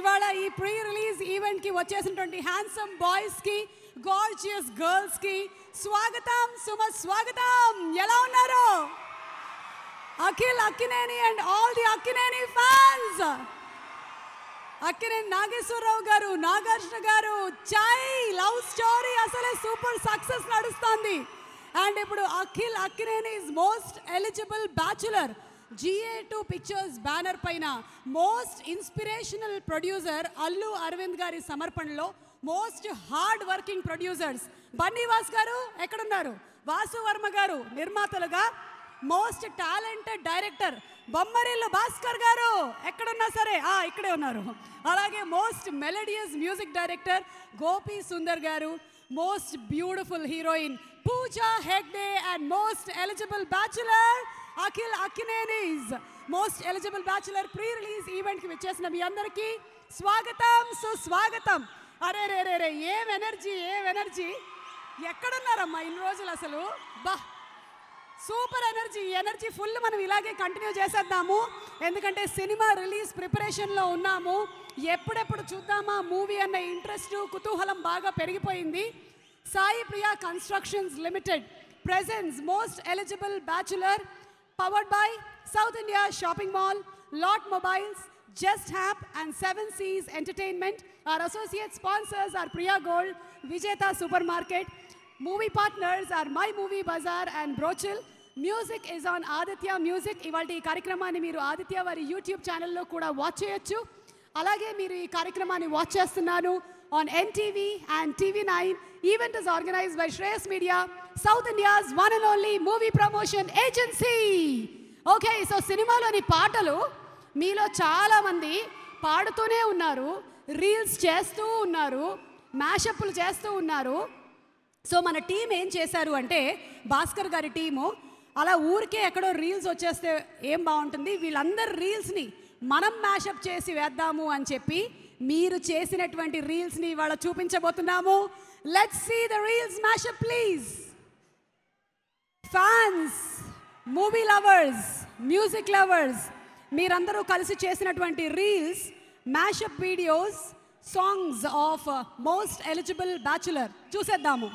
ఇవాళ ఈ pre release event కి వచ్చేసినటువంటి హ్యాండ్సమ్ బాయ్స్ కి గార్జియస్ గర్ల్స్ కి స్వాగతం స్వాగతం. ఎలా ఉన్నారు? Akhil Akkineni and all the Akkineni fans. Akkineni Nageswara Rao గారు, నాగార్జున గారు, చై లవ్ స్టోరీ అసలే సూపర్ సక్సెస్ నడుస్తుంది. అండ్ ఇప్పుడు Akhil Akkineni is most eligible bachelor. GA2 pictures banner పైన most inspirational producer Allu Aravind గారి సమర్పణలో most hard working producers Bunny Vas గారు ఎక్కడున్నారు, వాసు వర్మ గారు నిర్మాతలుగా, most talented director Bommarillu Bhaskar గారు ఎక్కడున్నా సరే ఇక్కడే ఉన్నారు. అలాగే most melodious music director Gopi Sundar గారు, most beautiful heroine Pooja Hegde and most eligible bachelor Akhil అక్కినేనిస్. Most eligible bachelor pre release ఈవెంట్కి వచ్చేసిన మీ అందరికీ స్వాగతం సుస్వాగతం. అరే రే రే రే ఏం ఎనర్జీ ఎక్కడున్నారమ్మా ఇన్ని రోజులు అసలు? Super energy. ఈ ఎనర్జీ ఫుల్ మనం ఇలాగే కంటిన్యూ చేసేద్దాము. ఎందుకంటే సినిమా రిలీజ్ ప్రిపరేషన్లో ఉన్నాము. ఎప్పుడెప్పుడు చూద్దామా మూవీ అన్న ఇంట్రెస్ట్ కుతూహలం బాగా పెరిగిపోయింది. Sai Priya constructions limited presents most eligible bachelor powered by South India Shopping Mall, Lot Mobiles, Just Hap and 7 Seas Entertainment. Our associate sponsors are Priya Gold, Vijeta Supermarket. Movie partners are My Movie Bazaar and Brochil. Music is on Aditya Music. ఇవాల్టి ఈ కార్యక్రమాన్ని మీరు ఆదిత్య వారి YouTube ఛానల్లో కూడా watch చేయొచ్చు. అలాగే మీరు ఈ కార్యక్రమాన్ని వాచ్ చేస్తున్నాను on NTV and TV9. Event is organized by Shreyas Media, South India's one and only movie promotion agency. Okay, so సినిమాలోని పాటలు మీలో చాలామంది పాడుతూనే ఉన్నారు, రీల్స్ చేస్తూ ఉన్నారు, మ్యాషప్లు చేస్తూ ఉన్నారు. సో మన టీం ఏం చేశారు అంటే, భాస్కర్ గారి టీము అలా ఊరికే ఎక్కడో రీల్స్ వచ్చేస్తే ఏం బాగుంటుంది, వీళ్ళందరి రీల్స్ని మనం మ్యాషప్ చేసి వేద్దాము అని చెప్పి మీరు చేసినటువంటి రీల్స్ని ఇవాళ చూపించబోతున్నాము. Let's see the reels mashup please. Fans, movie lovers, music lovers మీరందరూ కలిసి చేసినటువంటి reels, mashup videos, songs of most eligible bachelor చూసేద్దాము.